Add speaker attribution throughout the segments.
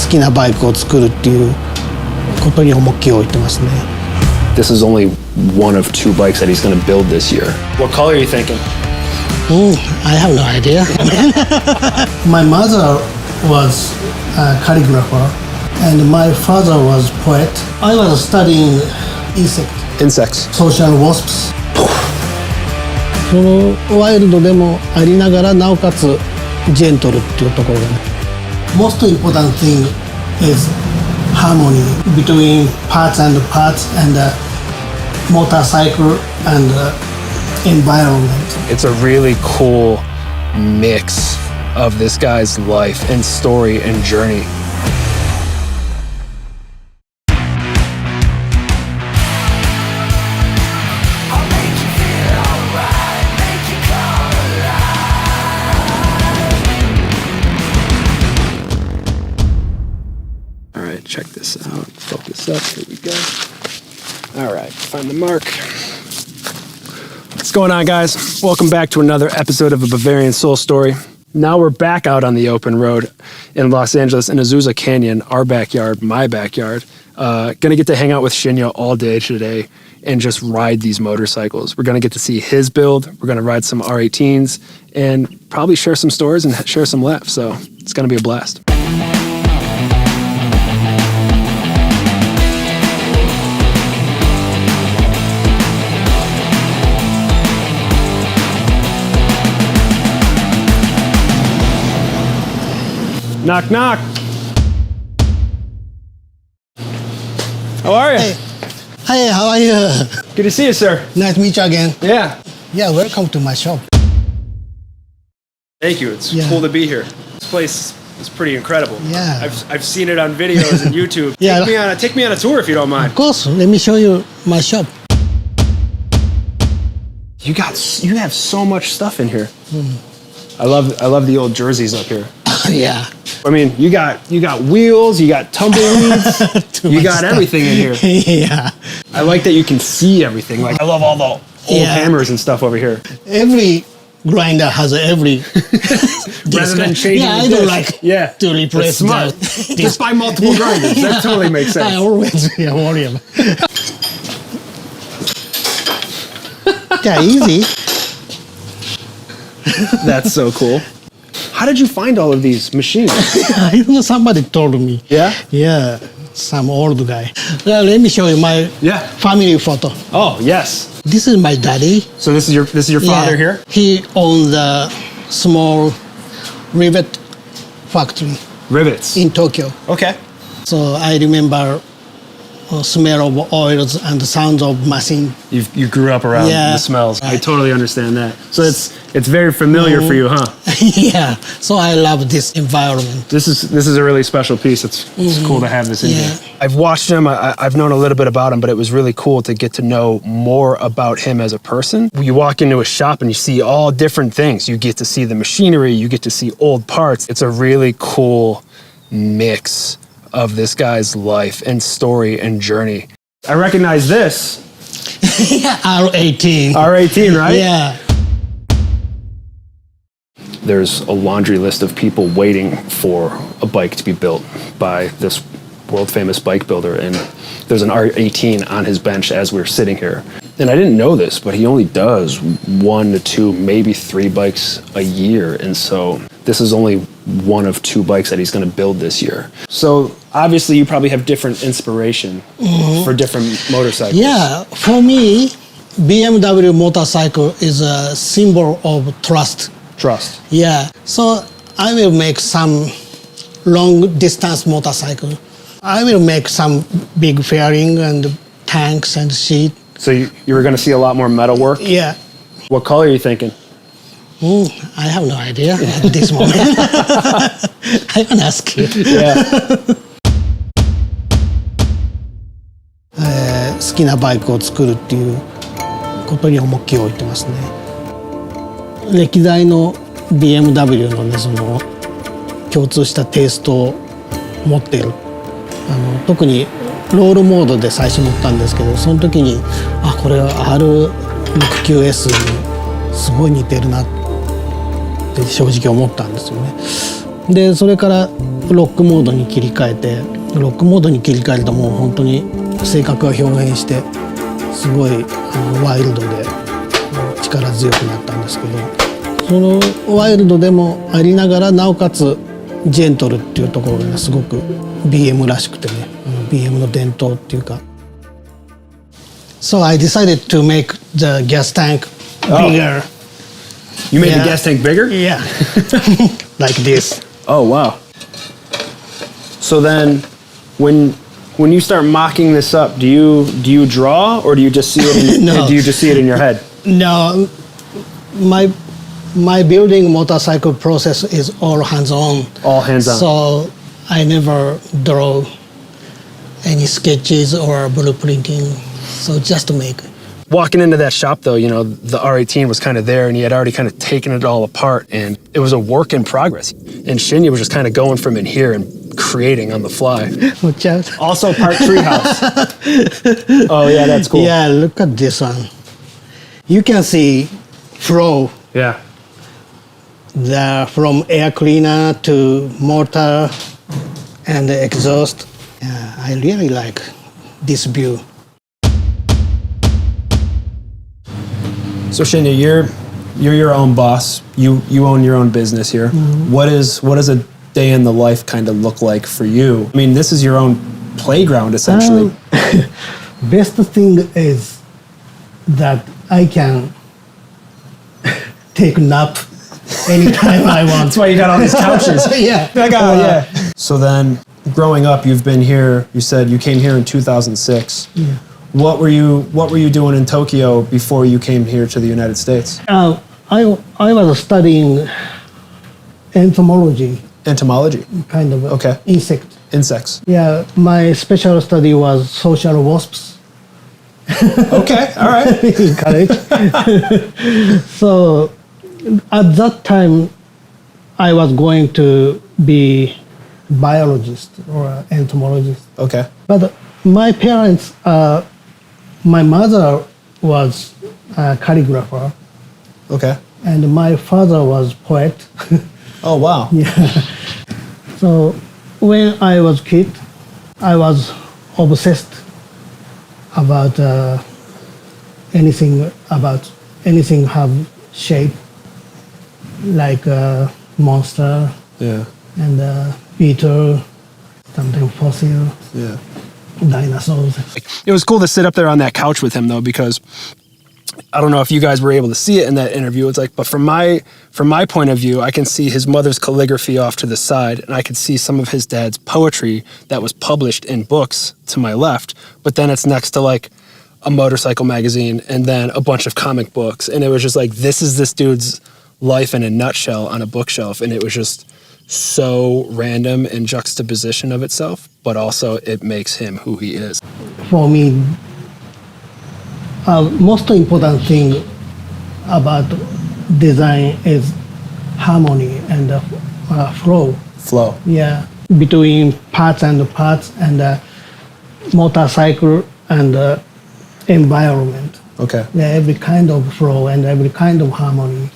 Speaker 1: 好きなバイクを作るっていうことに重きを置いてますね。
Speaker 2: This is only one of 2 bikes that he's going to build this year. What color are you thinking?
Speaker 1: I have no idea. My mother was a calligrapher and my father was poet. I was studying
Speaker 2: Insects.
Speaker 1: social wasps. そのワイルドでもありながらなおかつジェントルっていうところがね。Most important thing is harmony between parts and motorcycle and environment.
Speaker 2: It's a really cool mix of this guy's life and story and journey. All right, check this out. Focus up. Here we go. All right, find the mark. What's going on, guys? Welcome back to another episode of A Bavarian Soul Story. Now we're back out on the open road in Los Angeles in Azusa Canyon, our backyard, my backyard. Gonna get to hang out with Shinya all day today and just ride these motorcycles. We're gonna get to see his build. We're gonna ride some R18s and probably share some stories and share some laughs. So it's gonna be a blast. Knock, knock. How are you?
Speaker 1: Hey, how are you?
Speaker 2: Good to see you, sir.
Speaker 1: Nice to meet you again.
Speaker 2: Yeah.
Speaker 1: Yeah, welcome to my shop.
Speaker 2: Thank you. It's cool to be here. This place is pretty incredible.
Speaker 1: Yeah.
Speaker 2: I've seen it on videos and YouTube.
Speaker 1: Yeah.
Speaker 2: Take me on a tour if you don't mind.
Speaker 1: Of course, let me show you my shop.
Speaker 2: You have so much stuff in here. I love the old jerseys up here.
Speaker 1: Yeah.
Speaker 2: I mean, you got wheels, you got tumbleweeds, you got everything in here.
Speaker 1: Yeah.
Speaker 2: I like that you can see everything. Like I love all the old hammers and stuff over here.
Speaker 1: Every grinder has every
Speaker 2: Rather than changing
Speaker 1: I don't like to replace
Speaker 2: smart. Just buy multiple grinders. That totally makes sense.
Speaker 1: I always worry about Yeah, easy.
Speaker 2: That's so cool. How did you find all of these machines?
Speaker 1: I don't know, somebody told me.
Speaker 2: Yeah?
Speaker 1: Yeah, some old guy. Let me show you my family photo.
Speaker 2: Oh, yes.
Speaker 1: This is my daddy.
Speaker 2: So this is your father here?
Speaker 1: He owns a small rivet factory.
Speaker 2: Rivets.
Speaker 1: In Tokyo.
Speaker 2: Okay.
Speaker 1: So I remember smell of oils and the sounds of machine.
Speaker 2: You grew up around the smells. I totally understand that. So it's very familiar for you, huh?
Speaker 1: Yeah. So I love this environment.
Speaker 2: This is a really special piece. It's cool to have this in here. I've watched him. I've known a little bit about him, but it was really cool to get to know more about him as a person. You walk into a shop and you see all different things. You get to see the machinery. You get to see old parts. It's a really cool mix of this guy's life and story and journey. I recognize this.
Speaker 1: R18.
Speaker 2: R18, right?
Speaker 1: Yeah.
Speaker 2: There's a laundry list of people waiting for a bike to be built by this world famous bike builder, and there's an R18 on his bench as we're sitting here. And I didn't know this, but he only does 1 to 2, maybe 3 bikes a year, and so this is only one of 2 bikes that he's going to build this year. So obviously you probably have different inspiration for different motorcycles.
Speaker 1: Yeah, for me, BMW motorcycle is a symbol of trust.
Speaker 2: Trust.
Speaker 1: Yeah, so I will make some long distance motorcycle. I will make some big fairing and tanks and seat.
Speaker 2: So you were going to see a lot more metal work?
Speaker 1: Yeah.
Speaker 2: What color are you thinking?
Speaker 1: I have no idea at this moment. I can ask you.
Speaker 2: Yeah.
Speaker 1: 好きなバイクを作るっていうことに重きを置いてますね。歴代の BMW のね、その共通したテイストを持っている。特にロールモードで最初乗ったんですけど、その時にこれは R69S にすごい似てるなって正直思ったんですよね。でそれからロックモードに切り替えて、ロックモードに切り替えるともう本当に性格が表現してすごいワイルドで力強くなったんですけど、そのワイルドでもありながらなおかつジェントルっていうところがねすごく BM らしくてね、BM の伝統っていうか。So I decided to make the gas tank bigger.
Speaker 2: You made the gas tank bigger?
Speaker 1: Yeah. Like this.
Speaker 2: Oh wow. So then when you start mocking this up, do you draw or do you just see it
Speaker 1: No.
Speaker 2: do you just see it in your head?
Speaker 1: No, my building motorcycle process is all hands-on.
Speaker 2: All hands-on.
Speaker 1: So I never draw any sketches or blueprinting. So just to make.
Speaker 2: Walking into that shop though, you know, the R18 was kind of there and he had already kind of taken it all apart and it was a work in progress. And Shinya was just kind of going from in here and creating on the fly.
Speaker 1: Watch out.
Speaker 2: Also part treehouse. Oh yeah, that's cool.
Speaker 1: Yeah, look at this one. You can see flow.
Speaker 2: Yeah.
Speaker 1: From air cleaner to motor and the exhaust. Yeah, I really like this view.
Speaker 2: So Shinya, you're your own boss. You own your own business here.
Speaker 1: Mm-hmm.
Speaker 2: What is a day in the life kind of look like for you? I mean, this is your own playground essentially.
Speaker 1: Best thing is that I can take a nap anytime I want.
Speaker 2: That's why you got all these couches.
Speaker 1: Yeah.
Speaker 2: Yeah. So then, growing up, you've been here. You said you came here in 2006.
Speaker 1: Yeah.
Speaker 2: What were you doing in Tokyo before you came here to the United States?
Speaker 1: I was studying entomology,
Speaker 2: Entomology.
Speaker 1: kind of
Speaker 2: Okay.
Speaker 1: insects.
Speaker 2: Yeah.
Speaker 1: My special study was social wasps
Speaker 2: Okay. All right.
Speaker 1: in college. So at that time, I was going to be biologist or entomologist.
Speaker 2: Okay.
Speaker 1: But my parents, my mother was a calligrapher,
Speaker 2: Okay.
Speaker 1: and my father was poet.
Speaker 2: Oh wow.
Speaker 1: Yeah. So when I was kid, I was obsessed about anything have shape, like a monster
Speaker 2: Yeah.
Speaker 1: and beetle, something fossil,
Speaker 2: Yeah.
Speaker 1: dinosaurs.
Speaker 2: It was cool to sit up there on that couch with him though, because I don't know if you guys were able to see it in that interview. It's like, but from my point of view, I can see his mother's calligraphy off to the side, and I could see some of his dad's poetry that was published in books to my left. But then it's next to like a motorcycle magazine and then a bunch of comic books, and it was just like, this is this dude's life in a nutshell on a bookshelf, and it was just so random in juxtaposition of itself, but also it makes him who he is.
Speaker 1: For me, most important thing about design is harmony and flow.
Speaker 2: Flow.
Speaker 1: Yeah, between parts and motorcycle and environment.
Speaker 2: Okay.
Speaker 1: Yeah, every kind of flow and every kind of harmony.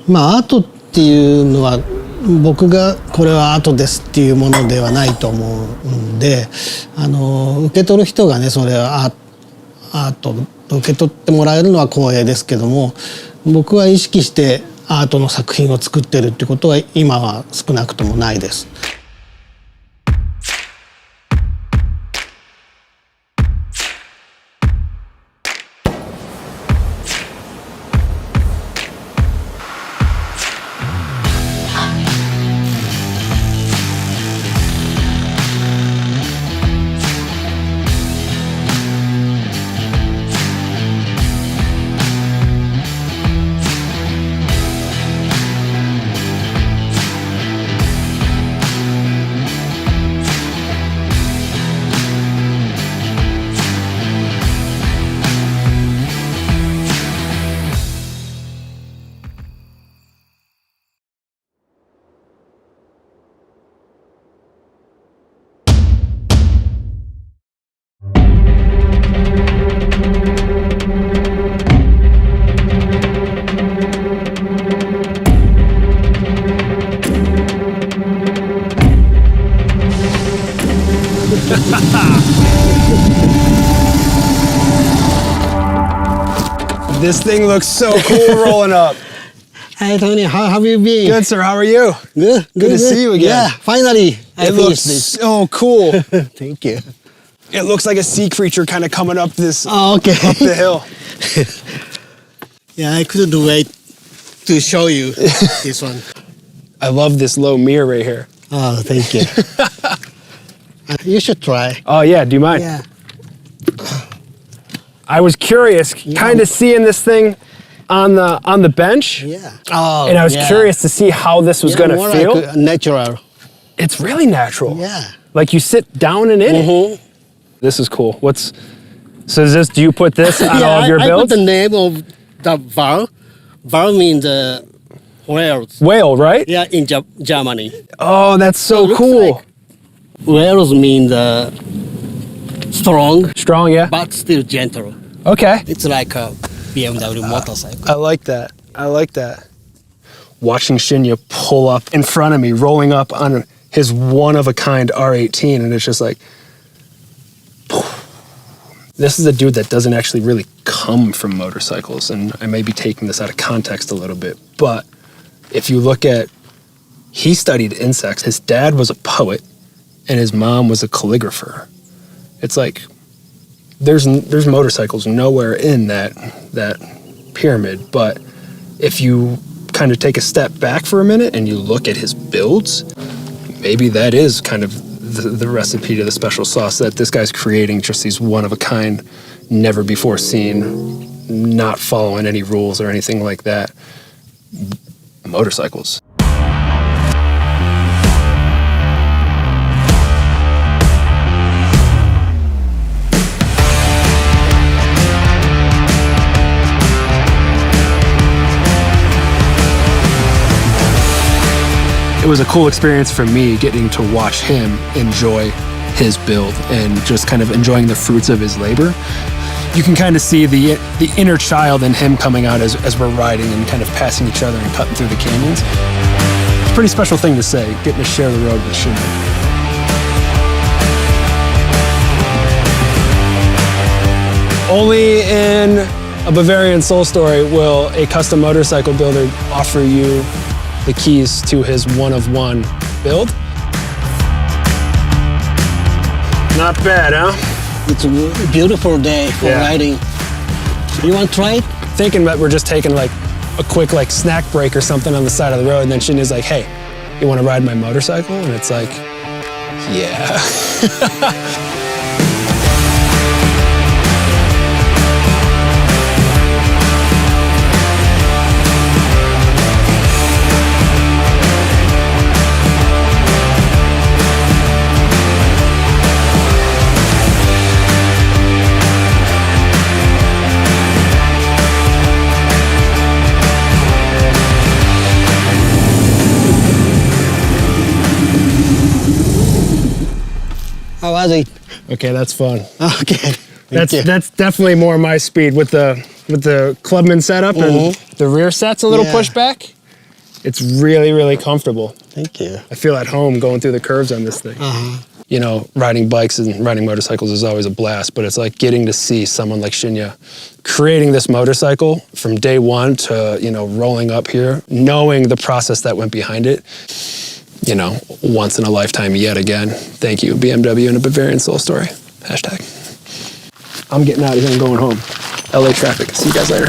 Speaker 1: まあアートっていうのは僕がこれはアートですっていうものではないと思うんで、受け取る人がねそれはアート受け取ってもらえるのは光栄ですけども、僕は意識してアートの作品を作ってるってことは今は少なくともないです。
Speaker 3: This thing looks so cool rolling up.
Speaker 1: Hi, Tony. How have you been?
Speaker 3: Good, sir. How are you?
Speaker 1: Good.
Speaker 3: Good to see you again.
Speaker 1: Yeah, finally. I
Speaker 3: It
Speaker 1: finished
Speaker 3: looks
Speaker 1: this.
Speaker 3: so cool.
Speaker 1: Thank you.
Speaker 3: It looks like a sea creature kind of coming up this
Speaker 1: Oh, okay.
Speaker 3: up the hill.
Speaker 1: Yeah, I couldn't wait to show you this one.
Speaker 3: I love this low mirror right here.
Speaker 1: Oh, thank you. You should try.
Speaker 3: Oh yeah, do you mind?
Speaker 1: Yeah.
Speaker 3: I was curious, kind of seeing this thing on the bench,
Speaker 1: Yeah. Oh,
Speaker 3: and I was
Speaker 1: yeah.
Speaker 3: curious to see how this was going to
Speaker 1: more
Speaker 3: feel.
Speaker 1: like natural.
Speaker 3: It's really natural.
Speaker 1: Yeah.
Speaker 3: Like you sit down and in it. This is cool. So is this? Do you put this on all of your
Speaker 1: I
Speaker 3: builds?
Speaker 1: put the name of the Val. Val means whales.
Speaker 3: Whale, right?
Speaker 1: Yeah, in Germany.
Speaker 3: Oh, that's so
Speaker 1: looks
Speaker 3: cool.
Speaker 1: like whales mean strong,
Speaker 3: Strong, yeah.
Speaker 1: but still gentle.
Speaker 3: Okay.
Speaker 1: It's like a BMW motorcycle.
Speaker 3: I like that. I like that. Watching Shinya pull up in front of me, rolling up on his one-of-a-kind R18, and it's just like, this is a dude that doesn't actually really come from motorcycles, and I may be taking this out of context a little bit, but if you look at, he studied insects. His dad was a poet, and his mom was a calligrapher. It's like, there's motorcycles nowhere in that pyramid, but if you kind of take a step back for a minute and you look at his builds, maybe that is kind of the recipe to the special sauce, that this guy's creating just these one-of-a-kind, never before seen, not following any rules or anything like that, motorcycles. It was a cool experience for me getting to watch him enjoy his build and just kind of enjoying the fruits of his labor. You can kind of see the inner child in him coming out as we're riding and kind of passing each other and cutting through the canyons. It's a pretty special thing to say, getting to share the road with Shinya. Only in a Bavarian Soul Story will a custom motorcycle builder offer you the keys to his one-of-one build. Not bad, huh?
Speaker 1: It's a beautiful day for riding. You want to try it?
Speaker 3: Thinking that we're just taking like a quick like snack break or something on the side of the road, and then Shinya's like, hey, you want to ride my motorcycle? And it's like, yeah.
Speaker 1: How was it?
Speaker 3: Okay, that's fun.
Speaker 1: Okay.
Speaker 3: That's definitely more my speed with the Clubman setup and the rear set's a little pushed back. It's really, really comfortable.
Speaker 1: Thank you.
Speaker 3: I feel at home going through the curves on this thing. You know, riding bikes and riding motorcycles is always a blast, but it's like getting to see someone like Shinya creating this motorcycle from day one to, you know, rolling up here, knowing the process that went behind it. You know, once in a lifetime yet again. Thank you, BMW and a Bavarian Soul Story. #. I'm getting out of here and going home. LA traffic. See you guys later.